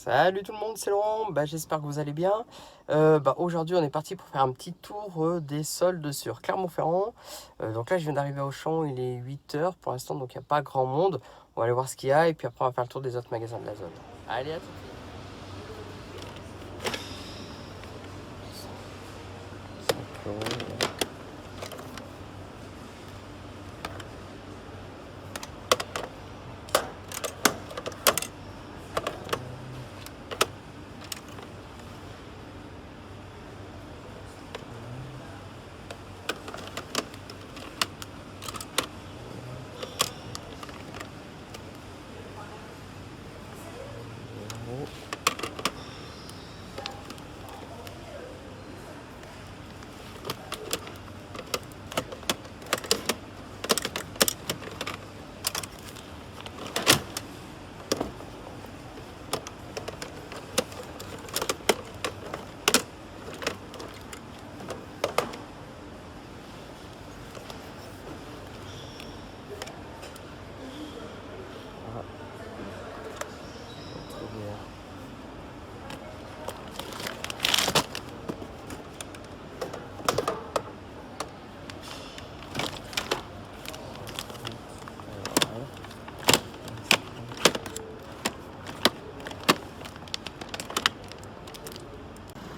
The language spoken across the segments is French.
Salut tout le monde, c'est Laurent, j'espère que vous allez bien. Aujourd'hui on est parti pour faire un petit tour des soldes sur Clermont-Ferrand. Donc là je viens d'arriver à Auchan, il est 8 h pour l'instant, donc il n'y a pas grand monde. On va aller voir ce qu'il y a et puis après on va faire le tour des autres magasins de la zone. Allez, à tout de suite.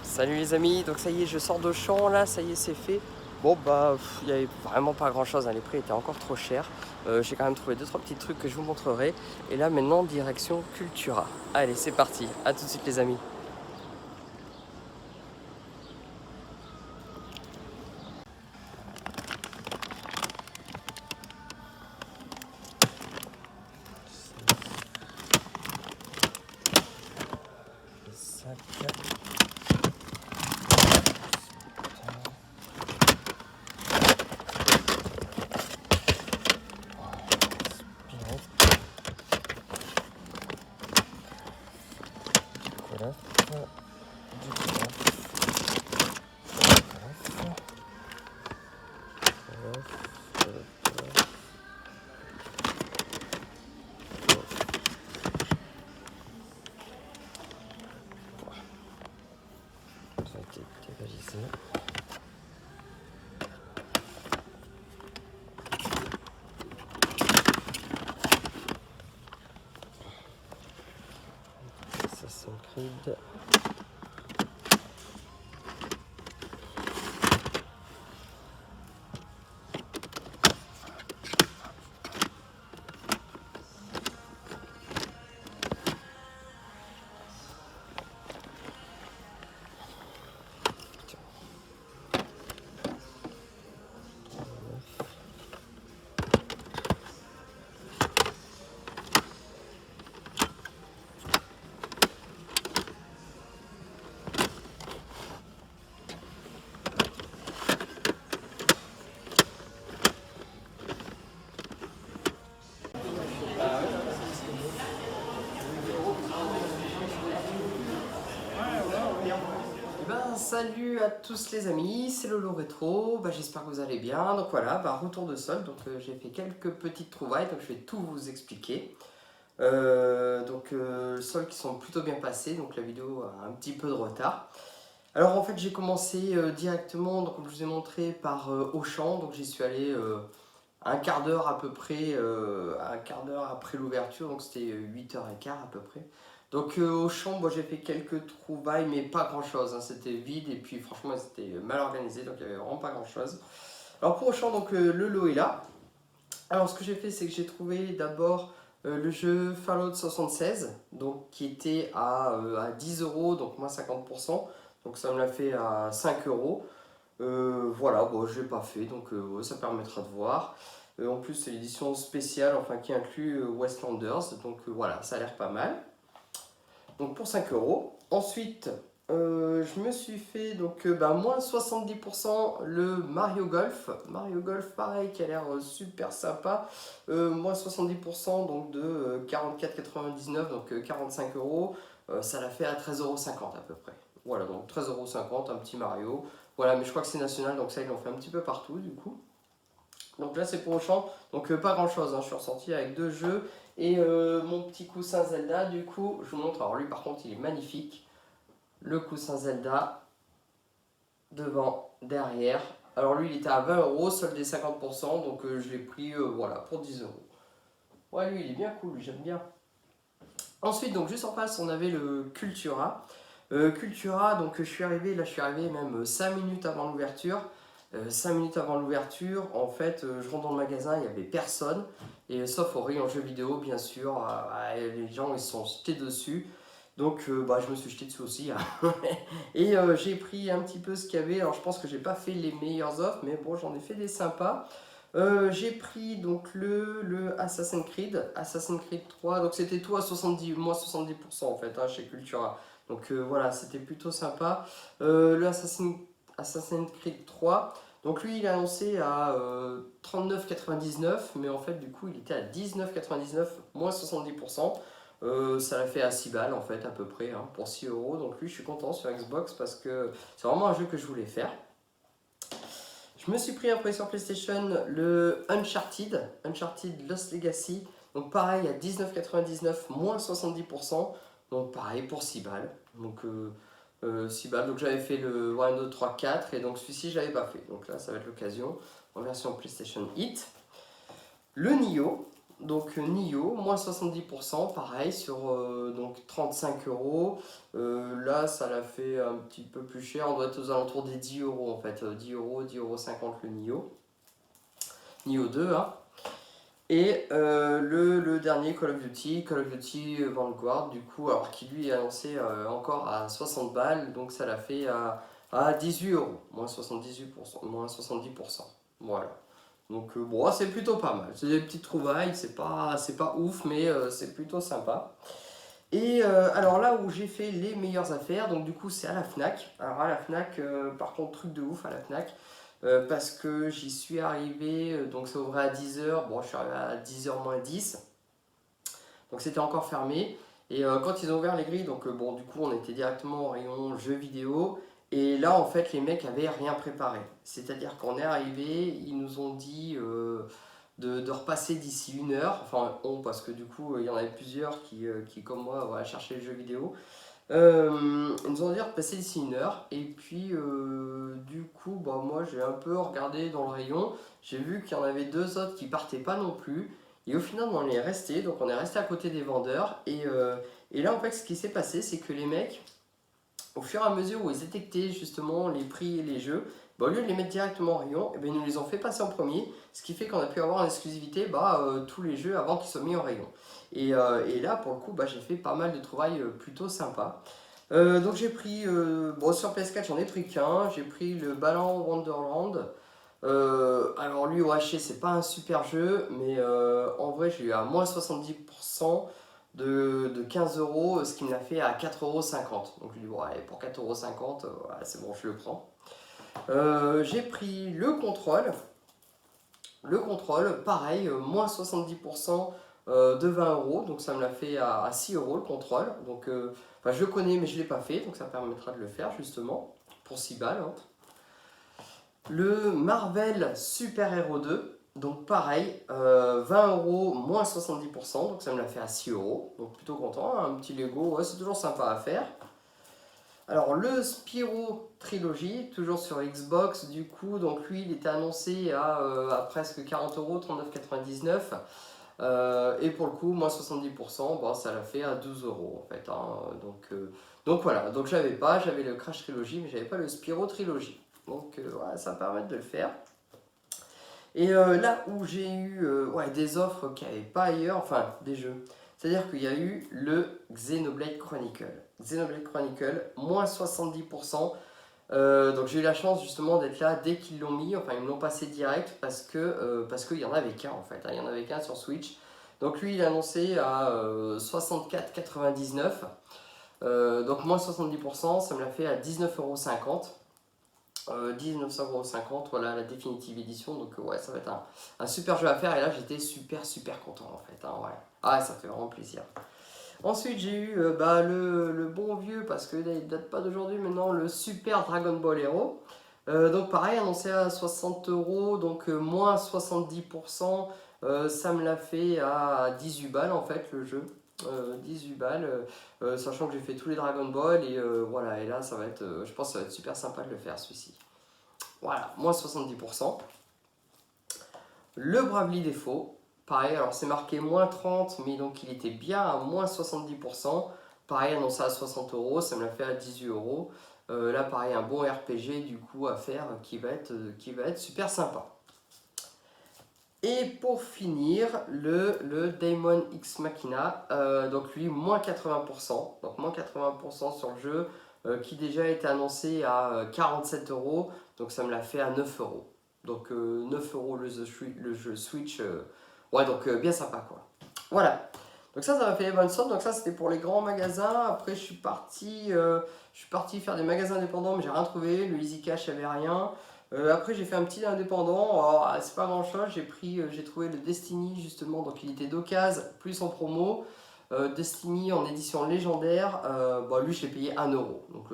Salut les amis, donc ça y est, je sors d'Auchan, là, ça y est, c'est fait. Il n'y avait vraiment pas grand chose, hein, les prix étaient encore trop chers. J'ai quand même trouvé 2-3 petits trucs que je vous montrerai. Et là maintenant, direction Cultura. Allez, c'est parti, à tout de suite les amis. Assassin's Creed. Salut à tous les amis, c'est Lolo Rétro, j'espère que vous allez bien. Donc voilà, retour de solde, donc j'ai fait quelques petites trouvailles, donc je vais tout vous expliquer. Soldes qui sont plutôt bien passés, donc la vidéo a un petit peu de retard. Alors en fait j'ai commencé directement, donc comme je vous ai montré, par Auchan, donc j'y suis allé un quart d'heure à peu près, un quart d'heure après l'ouverture, donc c'était 8h15 à peu près. Donc Auchan, j'ai fait quelques trouvailles, mais pas grand chose, hein, c'était vide et puis franchement c'était mal organisé, donc il n'y avait vraiment pas grand chose. Alors pour Auchan, donc le lot est là. Alors ce que j'ai fait, c'est que j'ai trouvé d'abord le jeu Fallout 76, donc qui était à 10 euros, donc moins 50%, donc ça me l'a fait à 5 euros. Voilà, je l'ai pas fait, donc ça permettra de voir. En plus, c'est l'édition spéciale, enfin qui inclut Westlanders, donc voilà, ça a l'air pas mal. Donc pour 5 euros. Ensuite, je me suis fait donc moins 70% le Mario Golf. Mario Golf, pareil, qui a l'air super sympa. Moins 70% donc de 44,99, donc 45 euros. Ça l'a fait à 13,50 € à peu près. Voilà, donc 13,50 € un petit Mario. Voilà, mais je crois que c'est national, donc ça ils l'ont fait un petit peu partout du coup. Donc là c'est pour Auchan, donc pas grand chose, hein. Je suis ressorti avec 2 jeux Et mon petit coussin Zelda, du coup, je vous montre. Alors lui par contre il est magnifique. Le coussin Zelda, devant, derrière. Alors lui il était à 20 euros, soldé 50%, donc je l'ai pris voilà, pour 10 euros. Ouais, lui il est bien cool, j'aime bien. Ensuite, donc juste en face, on avait le Cultura. Cultura, donc je suis arrivé même 5 minutes avant l'ouverture. 5 minutes avant l'ouverture, en fait, je rentre dans le magasin, il n'y avait personne. Et sauf au rayon jeux vidéo, bien sûr, les gens ils se sont jetés dessus. Donc bah, je me suis jeté dessus aussi, hein. Et j'ai pris un petit peu ce qu'il y avait. Alors je pense que j'ai pas fait les meilleures offres, mais bon, j'en ai fait des sympas. J'ai pris donc le Assassin's Creed 3, donc c'était tout à 70, moins 70% en fait, hein, chez Cultura. Donc voilà, c'était plutôt sympa. Le Assassin's Creed 3, donc lui il est annoncé à 39,99, mais en fait du coup il était à 19,99, moins 70%. Ça l'a fait à 6 balles en fait à peu près, hein, pour 6 euros. Donc lui je suis content sur Xbox parce que c'est vraiment un jeu que je voulais faire. Je me suis pris après sur PlayStation le Uncharted Lost Legacy. Donc pareil à 19,99 moins 70%. Donc pareil pour 6 balles. Donc 6 balles. Donc j'avais fait le 1, 2, 3, 4 et donc celui-ci je l'avais pas fait. Donc là ça va être l'occasion en version PlayStation Hit. Le Nioh. Donc Nioh, moins 70%, pareil, sur donc 35 euros. Là, ça l'a fait un petit peu plus cher. On doit être aux alentours des 10 euros en fait. 10 euros, 10,50 € le Nioh. Nioh 2, hein. Et le dernier Call of Duty Vanguard, du coup, alors qui lui est annoncé encore à 60 balles. Donc ça l'a fait à 18 euros, moins 78%, moins 70%. Voilà. Donc bon, c'est plutôt pas mal. C'est des petites trouvailles, c'est pas ouf, mais c'est plutôt sympa. Et alors là où j'ai fait les meilleures affaires, donc du coup c'est à la Fnac. Alors à la Fnac, par contre truc de ouf à la Fnac, parce que j'y suis arrivé, donc ça ouvrait à 10 h, bon je suis arrivé à 10 h moins 10, donc c'était encore fermé. Et quand ils ont ouvert les grilles, donc bon du coup on était directement au rayon jeux vidéo. Et là en fait les mecs avaient rien préparé. C'est-à-dire qu'on est arrivé, ils nous ont dit de repasser d'ici 1 heure. Enfin on parce que du coup il y en avait plusieurs qui comme moi voilà, cherchaient les jeux vidéo. Ils nous ont dit de repasser d'ici 1 heure. Et puis du coup bah, moi j'ai un peu regardé dans le rayon. J'ai vu qu'il y en avait deux autres qui partaient pas non plus. Et au final, on est resté, donc on est resté à côté des vendeurs. Et là, en fait, ce qui s'est passé, c'est que les mecs, au fur et à mesure où ils détectaient justement les prix et les jeux, bah, au lieu de les mettre directement en rayon, eh bien, ils nous les ont fait passer en premier. Ce qui fait qu'on a pu avoir en exclusivité tous les jeux avant qu'ils soient mis en rayon. Et là, pour le coup, bah, j'ai fait pas mal de trouvailles plutôt sympas. Donc j'ai pris, bon sur PS4 j'en ai pris qu'un, j'ai pris le Balan Wonderland. Alors lui, OHC, c'est pas un super jeu, mais en vrai, j'ai eu à moins 70% de 15 euros, ce qui me l'a fait à 4,50 €. Donc je lui dis, ouais, pour 4,50 €, ouais, c'est bon, je le prends. J'ai pris le contrôle. Le contrôle, pareil, moins 70% de 20 euros, donc ça me l'a fait à 6 euros le contrôle. Donc enfin, je le connais, mais je ne l'ai pas fait, donc ça permettra de le faire justement pour 6 balles, hein. Le Marvel Super Hero 2, donc pareil, 20 euros moins 70%, donc ça me l'a fait à 6 euros, donc plutôt content, hein, un petit Lego, ouais, c'est toujours sympa à faire. Alors le Spyro Trilogy, toujours sur Xbox, du coup, donc lui il était annoncé à presque 40 euros, 39,99 €. Et pour le coup, moins 70%, bon, ça l'a fait à 12 euros en fait, hein. Donc voilà, donc j'avais le Crash Trilogy, mais j'avais pas le Spyro Trilogy. Donc ouais, ça me permet de le faire. Et là où j'ai eu ouais, des offres qu'il n'y avait pas ailleurs, enfin des jeux, c'est-à-dire qu'il y a eu le Xenoblade Chronicle. Xenoblade Chronicle, moins 70%. Donc j'ai eu la chance justement d'être là dès qu'ils l'ont mis, enfin ils me l'ont passé direct parce qu'il y en avait qu'un en fait, hein, il y en avait qu'un sur Switch. Donc lui il est annoncé à 64,99 €, donc moins 70%, ça me l'a fait à 19,50 €. 19,50 €, voilà la définitive édition, donc ouais ça va être un super jeu à faire et là j'étais super content en fait, hein, ouais. Ah ça fait vraiment plaisir. Ensuite, j'ai eu le bon vieux, parce qu'il ne date pas d'aujourd'hui maintenant, le Super Dragon Ball Hero. Donc pareil, annoncé à 60 euros, donc moins 70%, Ça me l'a fait à 18 balles en fait le jeu. 18 balles, sachant que j'ai fait tous les Dragon Ball et voilà, et là ça va être, je pense que ça va être super sympa de le faire celui-ci. Voilà, moins 70%. Le Bravely Default, pareil, alors c'est marqué moins 30, mais donc il était bien à moins 70%. Pareil, annoncé à 60 euros, ça me l'a fait à 18 euros. Là, pareil, un bon RPG du coup à faire qui va être super sympa. Et pour finir, le Daemon X Machina, donc lui, moins 80%. Donc moins 80% sur le jeu, qui déjà a été annoncé à 47 euros. Donc ça me l'a fait à 9 euros. Donc 9 euros le jeu Switch. Ouais, donc bien sympa quoi. Voilà. Donc ça m'a fait les bonnes sommes. Donc ça, c'était pour les grands magasins. Après, je suis parti faire des magasins indépendants, mais j'ai rien trouvé. Le Easy Cash, il n'y avait rien. Après, j'ai fait un petit indépendant. Alors, c'est pas grand chose. J'ai trouvé le Destiny justement. Donc, il était d'occasion plus en promo. Destiny en édition légendaire. Bon, lui, je l'ai payé 1 euro. Donc,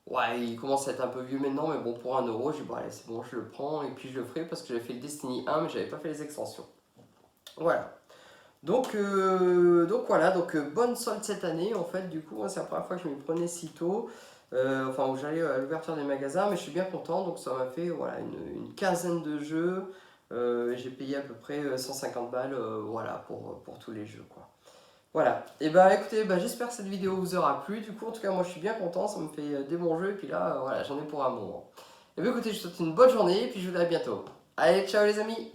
ouais, il commence à être un peu vieux maintenant. Mais bon, pour 1 euro, j'ai dit, bon, allez, c'est bon, je le prends. Et puis, je le ferai parce que j'avais fait le Destiny 1, mais j'avais pas fait les extensions. Voilà. Donc voilà, bonne solde cette année en fait, du coup, hein, c'est la première fois que je m'y prenais si tôt, enfin où j'allais à l'ouverture des magasins, mais je suis bien content, donc ça m'a fait voilà, une quinzaine de jeux, j'ai payé à peu près 150 balles voilà, pour tous les jeux quoi. Voilà, et bah écoutez, bah, j'espère que cette vidéo vous aura plu, du coup en tout cas moi je suis bien content, ça me fait des bons jeux, et puis là voilà, j'en ai pour un moment. Et bien écoutez, je vous souhaite une bonne journée, et puis je vous dis à bientôt. Allez, ciao les amis!